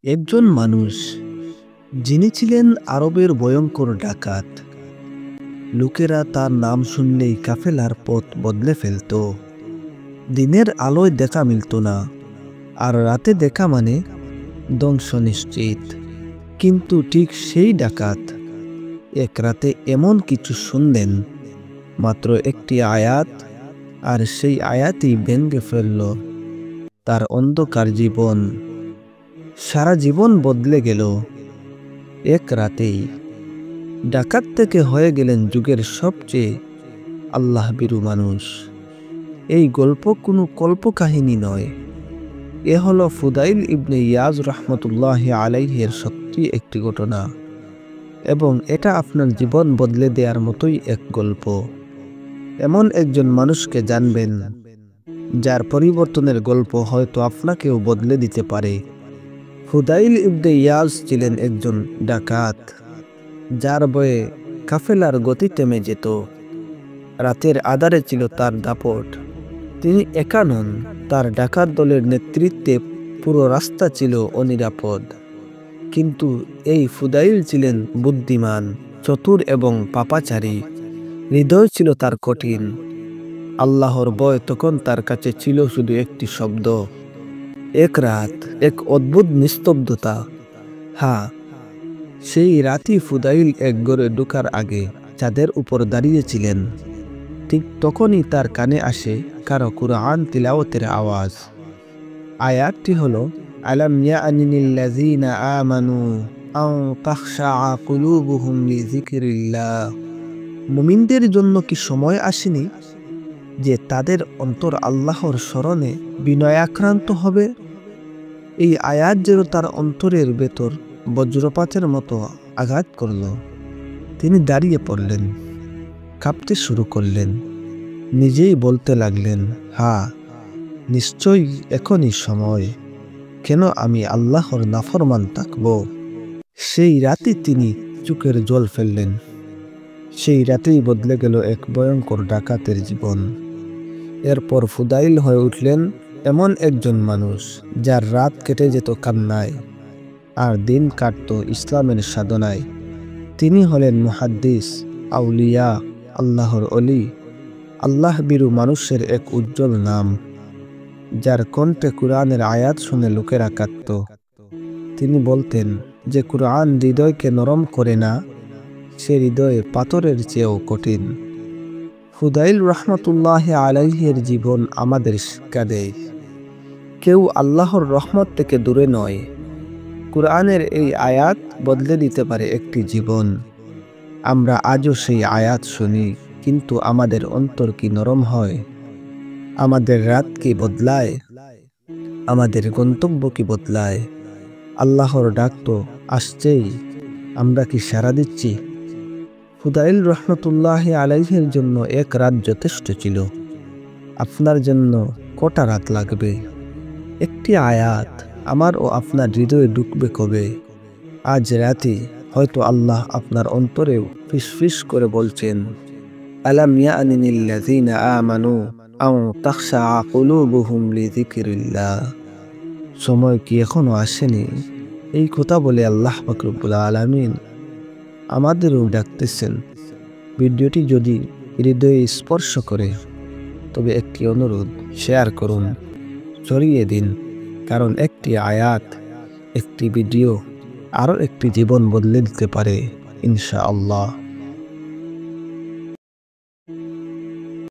একজন মানুষ যিনি ছিলেন আরবের ভয়ঙ্কর ডাকাত। লোকেরা তার নাম শুনলেই কাফেলার পথ বদলে ফেলত। দিনের আলোয় দেখা মিলত না, আর রাতে দেখা মানে ধ্বংস নিশ্চিত। কিন্তু ঠিক সেই ডাকাত এক রাতে এমন কিছু শুনলেন, মাত্র একটি আয়াত, আর সেই আয়াতই ভেঙে ফেলল তার অন্ধকার জীবন। সারা জীবন বদলে গেল এক রাতেই। ডাকাত থেকে হয়ে গেলেন যুগের সবচেয়ে আল্লাহভীরু মানুষ। এই গল্প কোনো কল্পকাহিনী নয়, এ হলো ফুদাইল ইবনে ইয়াজ রহমতুল্লাহ আলাইহের সত্যি একটি ঘটনা, এবং এটা আপনার জীবন বদলে দেওয়ার মতোই এক গল্প। এমন একজন মানুষকে জানবেন যার পরিবর্তনের গল্প হয়তো আপনাকেও বদলে দিতে পারে। ফুদাইল ইবনে ইয়াজ ছিলেন একজন ডাকাত, যার বয়ে কাফেলার গতি থেমে যেত। রাতের আধারে ছিল তার দাপট। তিনি একা নন, তার ডাকাত দলের নেতৃত্বে পুরো রাস্তা ছিল অনিরাপদ। কিন্তু এই ফুদাইল ছিলেন বুদ্ধিমান, চতুর এবং পাপাচারী। হৃদয় ছিল তার কঠিন। আল্লাহর ভয় তখন তার কাছে ছিল শুধু একটি শব্দ। এক রাত, এক অদ্ভুত নিস্তব্ধতা। হ্যাঁ, সেই রাতই ফুদাইল এক ঘরে ঢোকার আগে চাঁদের উপর দাঁড়িয়েছিলেন। ঠিক তখনই তার কানে আসে কারো কুরআন তিলাওয়াতের আওয়াজ। আয়াতটি হলো, আলাম ইয়ানিল্লাযীনা আমানু আন তাখশাআ কুলুবুহুম লিযিকরিল্লাহ। মুমিনদের জন্য কি সময় আসেনি যে তাদের অন্তর আল্লাহর স্মরণে বিনয়াক্রান্ত হবে? এই আয়াত যেন তার অন্তরের ভেতর বজ্রপাতের মতো আঘাত করল। তিনি দাঁড়িয়ে পড়লেন, কাঁপতে শুরু করলেন, নিজেই বলতে লাগলেন, হ্যাঁ, নিশ্চয়ই এখনই সময়। কেন আমি আল্লাহর নাফরমান থাকব? সেই রাতে তিনি চোখের জল ফেললেন। সেই রাতেই বদলে গেল এক ভয়ঙ্কর ডাকাতের জীবন। এরপর ফুদাইল হয়ে উঠলেন এমন একজন মানুষ যার রাত কেটে যেত কান্নায়, আর দিন কাটত ইসলামের সাধনায়। তিনি হলেন মুহাদ্দিস, আউলিয়া, আল্লাহর অলি, আল্লাহভীরু মানুষের এক উজ্জ্বল নাম, যার কণ্ঠে কুরআনের আয়াত শুনে লোকেরা কাঁদত। তিনি বলতেন, যে কুরআন হৃদয়কে নরম করে না, সে হৃদয়ে পাথরের চেয়েও কঠিন। ফুদাইল রহমতুল্লাহ আলাইহের জীবন আমাদের শিক্ষা দেয়, কেউ আল্লাহর রহমত থেকে দূরে নয়। কুরআনের এই আয়াত বদলে দিতে পারে একটি জীবন। আমরা আজও সেই আয়াত শুনি, কিন্তু আমাদের অন্তর কি নরম হয়? আমাদের রাত কি বদলায়? আমাদের গন্তব্য কি বদলায়? আল্লাহর ডাক তো আসছেই, আমরা কি সাড়া দিচ্ছি? ফুদাইল রহমতুল্লাহ আলাইহের জন্য এক রাত যথেষ্ট ছিল। আপনার জন্য কটা রাত লাগবে? একটি আয়াত আমার ও আপনার হৃদয়ে ঢুকবে কবে? আজ রাতে হয়তো আল্লাহ আপনার অন্তরেও ফিসফিস করে বলছেন, আলাম ইয়ানিল্লাযীনা আমানু আন তাখশাআ কুলুবুহুম লিযিকরিল্লাহ। সময় কি এখনো আসেনি? এই কথা বলে আল্লাহ পাক রব্বুল আলামিন আমাদেরও ডাকতেছেন। ভিডিওটি যদি হৃদয়ে স্পর্শ করে, তবে একটি অনুরোধ, শেয়ার করুন, ছড়িয়ে দিন, কারণ একটি আয়াত, একটি ভিডিও আরও একটি জীবন বদলে দিতে পারে ইনশাআল্লাহ।